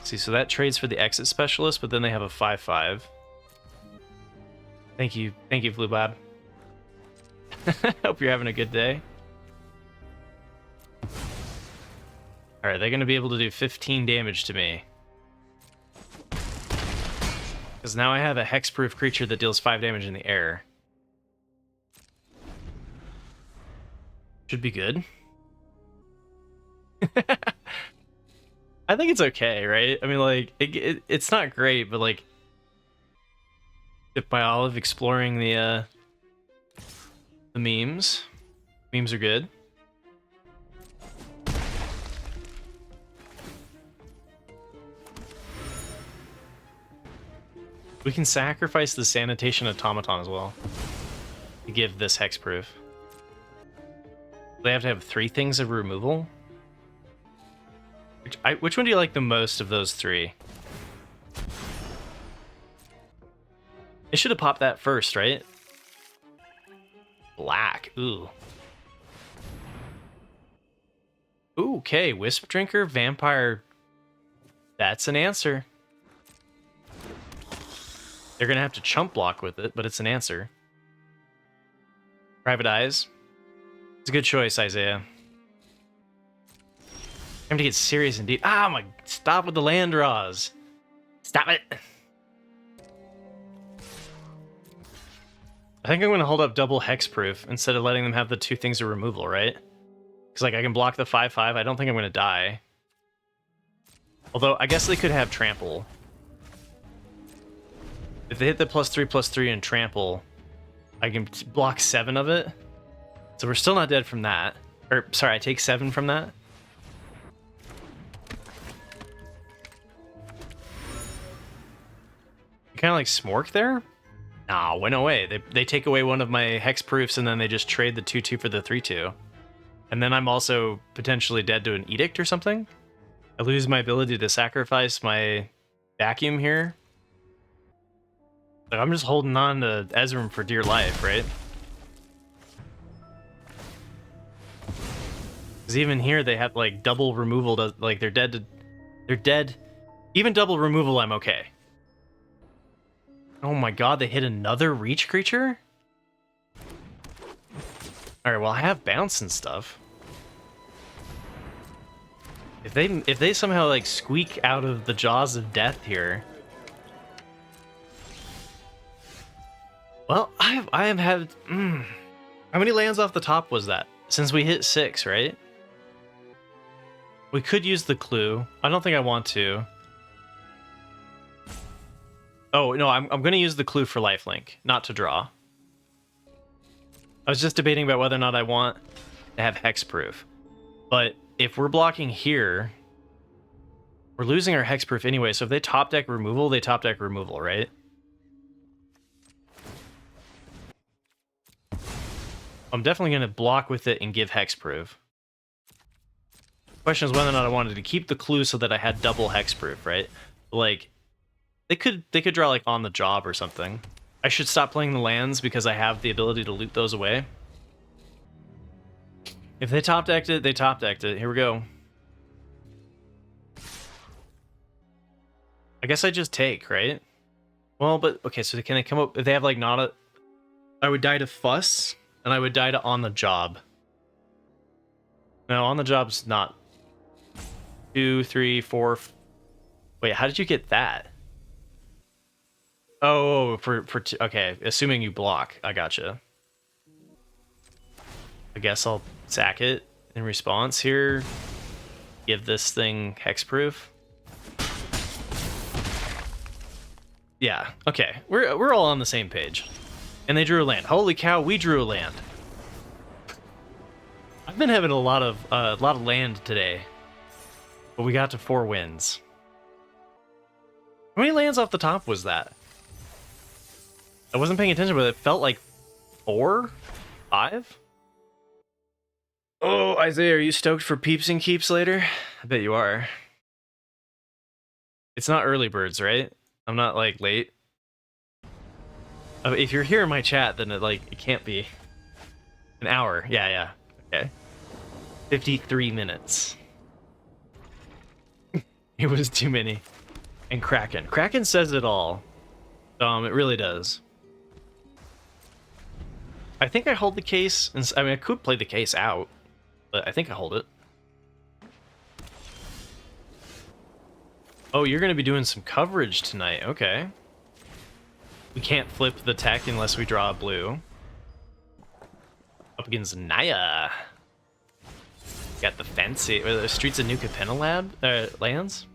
See, so that trades for the exit specialist, but then they have a 5/5. Thank you, Blue Lab. Hope you're having a good day. All right, they're gonna be able to do 15 damage to me. Because now I have a hexproof creature that deals 5 damage in the air. Should be good. I think it's okay, right? I mean, like, it's not great, but like, Dip by Olive exploring the memes. Memes are good. We can sacrifice the Sanitation Automaton as well to give this hexproof. They have to have 3 things of removal. Which one do you like the most of those 3? It should have popped that first, right? Black. Ooh. Ooh, okay. Wisp Drinker, Vampire. That's an answer. They're going to have to chump block with it, but it's an answer. Private Eyes. It's a good choice, Isaiah. Time to get serious indeed. Ah, my! Stop with the land draws. Stop it. I think I'm going to hold up double hexproof instead of letting them have the 2 things of removal, right? Because like I can block the 5/5. I don't think I'm going to die. Although I guess they could have trample. If they hit the +3/+3 and trample, I can block 7 of it. So we're still not dead from that. Or sorry, I take 7 from that. Kind of like Smork there? Nah, went away. They take away one of my hexproofs and then they just trade the 2/2 for the 3/2. And then I'm also potentially dead to an edict or something. I lose my ability to sacrifice my vacuum here. Like, I'm just holding on to Ezrim for dear life, right? Because even here they have like double removal. Like they're dead. They're dead. Even double removal, I'm okay. Oh my god, they hit another reach creature? Alright, well I have bounce and stuff. If they somehow like squeak out of the jaws of death here. Well, I have had how many lands off the top was that? Since we hit 6, right? We could use the clue. I don't think I want to. Oh, no, I'm going to use the clue for lifelink, not to draw. I was just debating about whether or not I want to have hexproof. But if we're blocking here, we're losing our hexproof anyway, so if they top deck removal, they top deck removal, right? I'm definitely going to block with it and give hexproof. Question is whether or not I wanted to keep the clue so that I had double hexproof, right? Like, they could draw like on the job or something. I should stop playing the lands because I have the ability to loot those away. If they top decked it, they top decked it. Here we go. I guess I just take, right? Well, but okay, so can they come up if they have like not a I would die to fuss and I would die to on the job. No, on the job's not 2, 3, 4. Wait, how did you get that? Oh, okay, assuming you block. I gotcha. I guess I'll sack it in response here. Give this thing hexproof. Yeah, okay. We're all on the same page. And they drew a land. Holy cow, we drew a land. I've been having a lot of land today. But we got to 4 wins. How many lands off the top was that? I wasn't paying attention, but it felt like 4? 5? Oh, Isaiah, are you stoked for peeps and keeps later? I bet you are. It's not early birds, right? I'm not, like, late. If you're here in my chat, then it can't be. An hour. Yeah. Okay. 53 minutes. It was too many. And Kraken. Kraken says it all. It really does. I think I hold the case. I mean, I could play the case out, but I think I hold it. Oh, you're going to be doing some coverage tonight. Okay. We can't flip the tech unless we draw a blue. Up against Naya. Got the fancy... the Streets of New Capenna lands?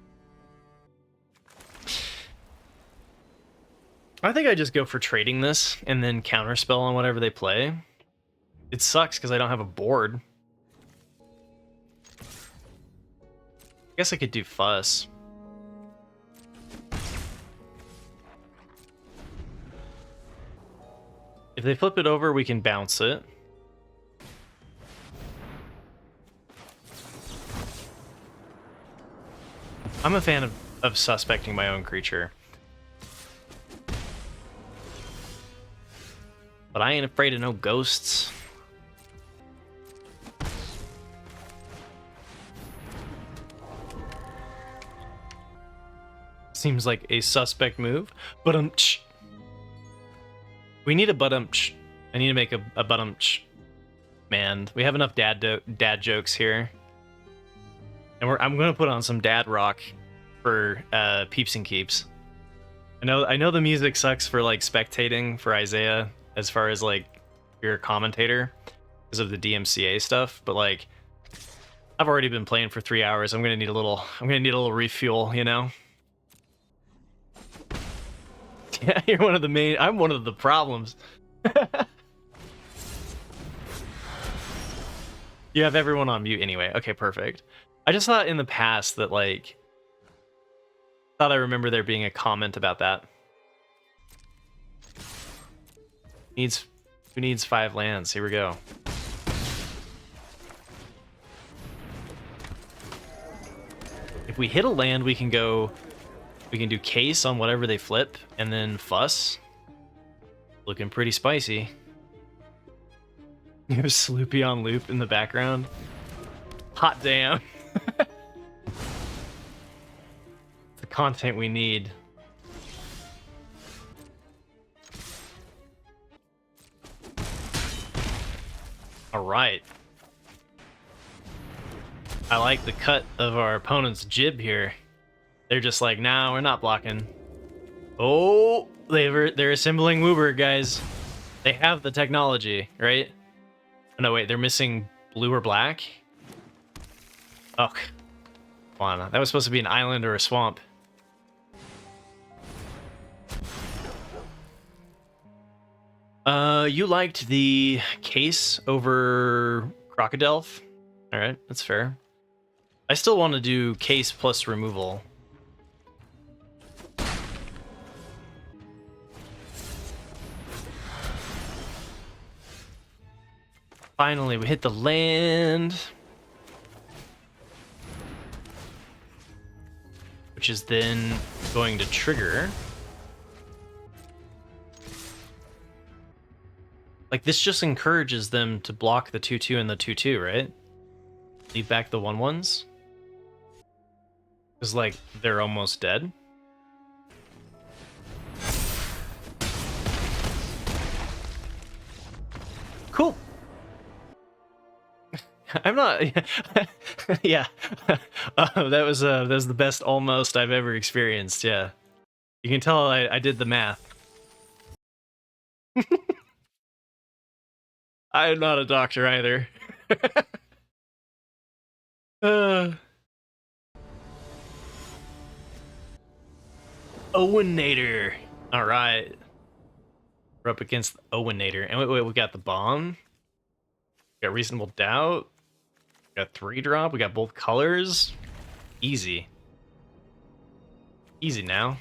I think I just go for trading this and then counterspell on whatever they play. It sucks because I don't have a board. I guess I could do Fuss. If they flip it over, we can bounce it. I'm a fan of suspecting my own creature. But I ain't afraid of no ghosts. Seems like a suspect move. But we need a but-um-ch. I need to make a but-um-ch. Man, we have enough dad jokes here. And I'm gonna put on some dad rock for Peeps and Keeps. I know the music sucks for like spectating for Isaiah as far as like you're a commentator because of the DMCA stuff, but like I've already been playing for 3 hours. I'm gonna need a little refuel, you know? Yeah, you're one of the main. I'm one of the problems. You have everyone on mute anyway. Okay, perfect. I just thought in the past that like thought I remember there being a comment about that. Who needs 5 lands? Here we go. If we hit a land, we can do case on whatever they flip, and then fuss. Looking pretty spicy. You have Sloopy on loop in the background. Hot damn. The content we need. All right. I like the cut of our opponent's jib here. They're just like, nah, we're not blocking. Oh, they're assembling Wooburg, guys. They have the technology, right? Oh, no, wait, they're missing blue or black? Oh, come on. That was supposed to be an island or a swamp. You liked the case over Crocodile? All right, that's fair. I still want to do case plus removal. Finally, we hit the land. Which is then going to trigger. Like, this just encourages them to block the 2/2 and the 2/2, right? Leave back the 1/1s. Because, like, they're almost dead. Cool. I'm not... yeah. That was the best almost I've ever experienced, yeah. You can tell I did the math. I'm not a doctor either. Owenator. All right. We're up against Owenator. And wait, we got the bomb. We got reasonable doubt. We got 3-drop. We got both colors. Easy. Easy now.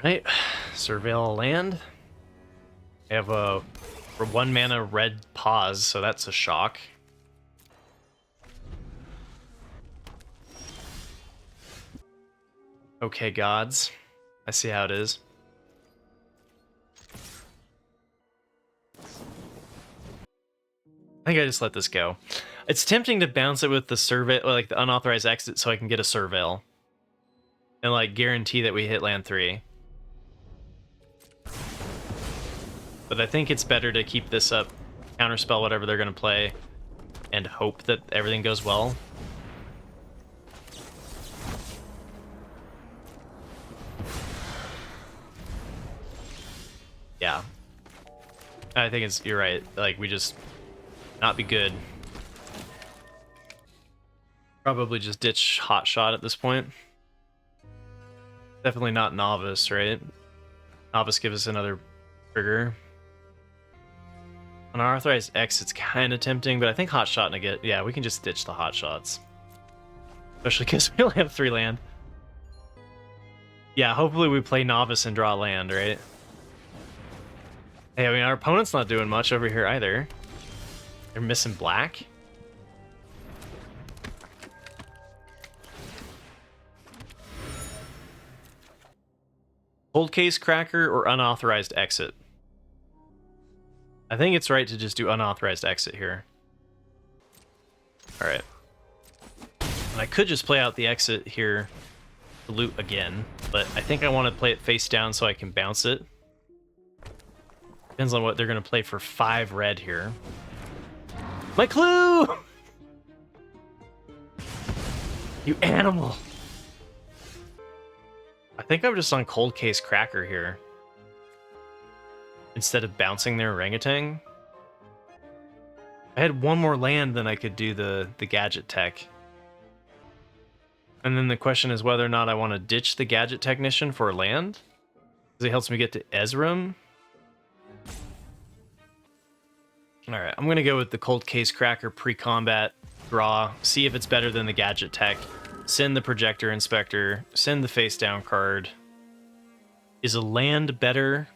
Right, surveil land. I have a 1 mana red pause, so that's a shock. Okay, gods. I see how it is. I think I just let this go. It's tempting to bounce it with the survey, like the unauthorized exit, so I can get a surveil. And like guarantee that we hit land 3. But I think it's better to keep this up, counterspell whatever they're going to play, and hope that everything goes well. Yeah. I think you're right. Like, we just not be good. Probably just ditch Hot Shot at this point. Definitely not Novice, right? Novice give us another trigger. On Unauthorized X, it's kind of tempting, but I think Hot Shot and yeah, we can just ditch the Hot Shots. Especially because we only have 3 land. Yeah, hopefully we play Novice and draw land, right? Hey, I mean, our opponent's not doing much over here either. They're missing black. Cold Case Cracker or Unauthorized Exit? I think it's right to just do Unauthorized Exit here. Alright. And I could just play out the exit here to loot again, but I think I want to play it face down so I can bounce it. Depends on what they're going to play for 5 red here. My clue! You animal! I think I'm just on Cold Case Cracker here. Instead of bouncing their orangutan. I had 1 more land, then I could do the gadget tech. And then the question is whether or not I want to ditch the gadget technician for land. Because it helps me get to Ezrim. Alright, I'm going to go with the Cold Case Cracker pre-combat draw. See if it's better than the gadget tech. Send the Projector Inspector. Send the face down card. Is a land better?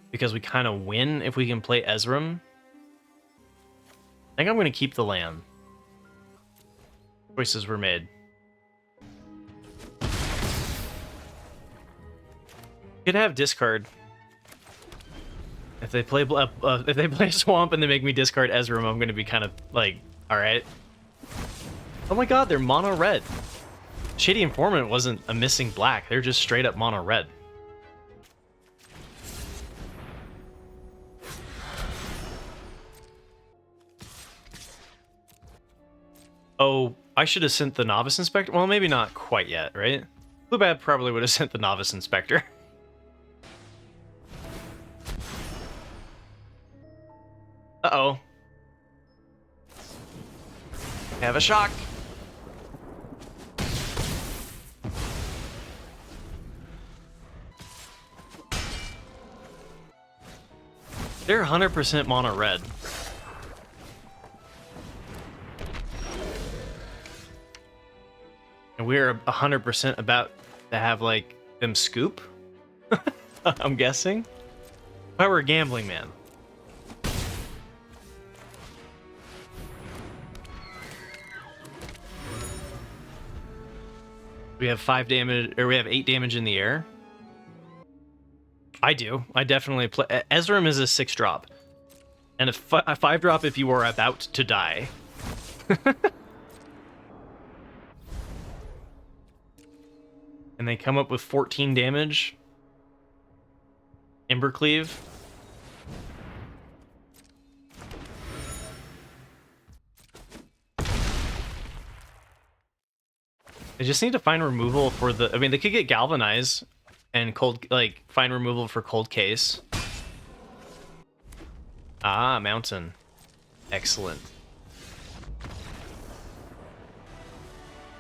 Because we kind of win if we can play Ezrim. I think I'm going to keep the land. Choices were made. Could have discard. If they play Swamp and they make me discard Ezrim, I'm going to be kind of like, all right. Oh my god, they're mono red. Shady Informant wasn't a missing black. They're just straight up mono red. Oh, I should have sent the Novice Inspector. Well, maybe not quite yet, right? Bluebad probably would have sent the Novice Inspector. Uh-oh. Have a shock. They're 100% mono red. And we're 100% about to have, like, them scoop? I'm guessing. If I were a gambling man. We have 5 damage, or we have 8 damage in the air. I do. I definitely play. Ezrim is a 6-drop. And a 5-drop if you are about to die. And they come up with 14 damage. Embercleave. They just need to find removal for the... I mean, they could get Galvanize and find removal for Cold Case. Ah, Mountain. Excellent.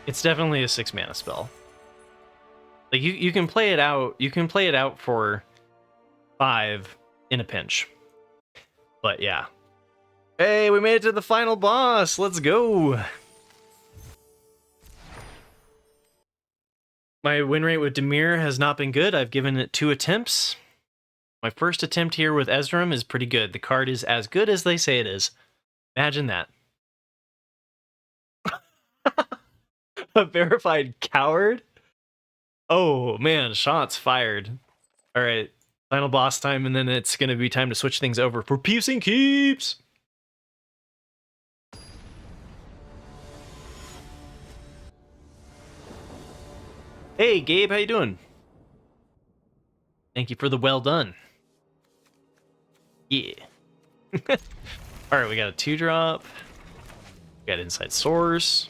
It's definitely a 6-mana spell. Like, you can play it out. You can play it out for 5 in a pinch. But yeah. Hey, we made it to the final boss. Let's go. My win rate with Dimir has not been good. I've given it 2 attempts. My first attempt here with Ezrim is pretty good. The card is as good as they say it is. Imagine that. A verified coward? Oh, man, shots fired. All right, final boss time, and then it's going to be time to switch things over for Piercing Keeps. Hey, Gabe, how you doing? Thank you for the well done. Yeah. All right, we got a 2-drop. We got Inside Source.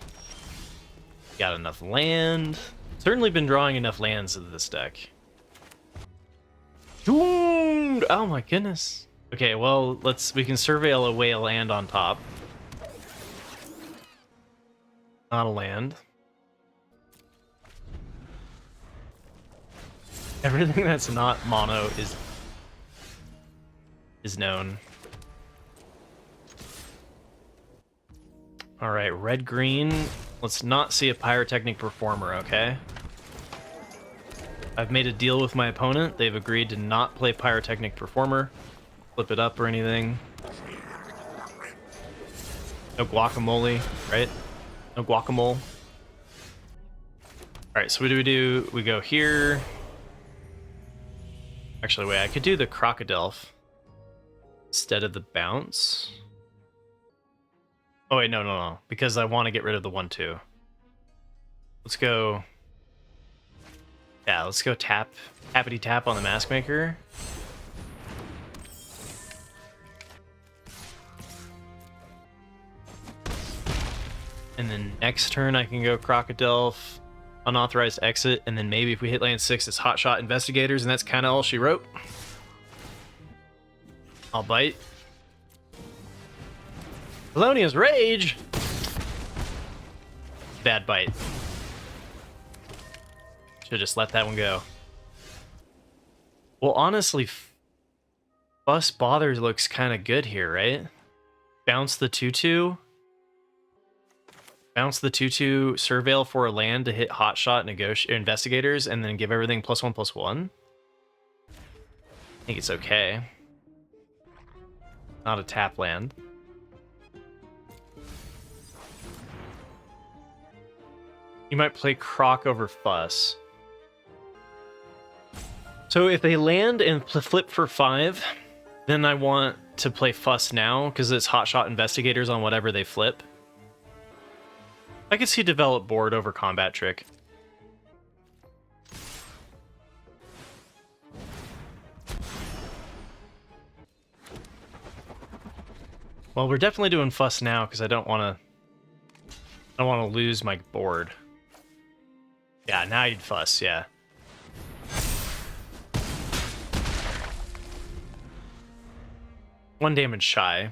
Got enough land. Certainly been drawing enough lands into this deck. Dude! Oh my goodness. Okay, well, we can surveil away a land on top. Not a land. Everything that's not mono is known. All right, red green. Let's not see a pyrotechnic performer, okay? I've made a deal with my opponent. They've agreed to not play pyrotechnic performer, flip it up or anything. No guacamole, right? No guacamole. All right, so what do? We go here. Actually, wait, I could do the crocodile instead of the bounce. Oh wait, no, because I want to get rid of the 1/2. Let's go. Yeah, let's go tappity tap on the Mask Maker. And then next turn I can go Crocodile, unauthorized exit, and then maybe if we hit land 6, it's Hotshot Investigators, and that's kind of all she wrote. I'll bite. Polonia's Rage! Bad bite. Should've just let that one go. Well, honestly, Fuss Bothers looks kind of good here, right? Bounce the 2/2. Bounce the 2/2, surveil for a land to hit Hotshot Investigators, and then give everything +1/+1. I think it's okay. Not a tap land. You might play Croc over Fuss. So if they land and flip for 5, then I want to play Fuss now, because it's Hotshot Investigators on whatever they flip. I could see develop board over Combat Trick. Well, we're definitely doing Fuss now, because I don't want to lose my board. Yeah, now you'd Fuss, yeah. One damage shy.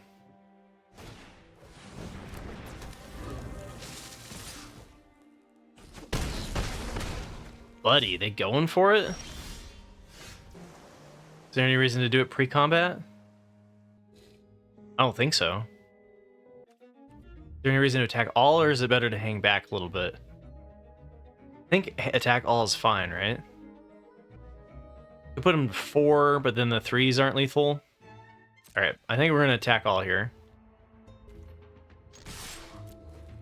Buddy, they going for it? Is there any reason to do it pre-combat? I don't think so. Is there any reason to attack all, or is it better to hang back a little bit? I think attack all is fine, right? We put them to 4, but then the 3s aren't lethal. Alright, I think we're going to attack all here.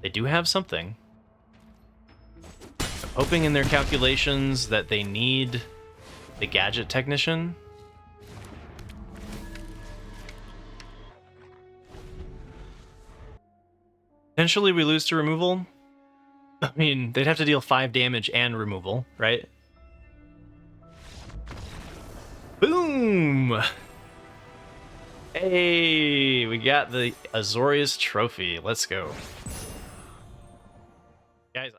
They do have something. I'm hoping in their calculations that they need the Gadget Technician. Potentially we lose to removal. I mean, they'd have to deal 5 damage and removal, right? Boom! Hey, we got the Azorius Trophy. Let's go. Guys,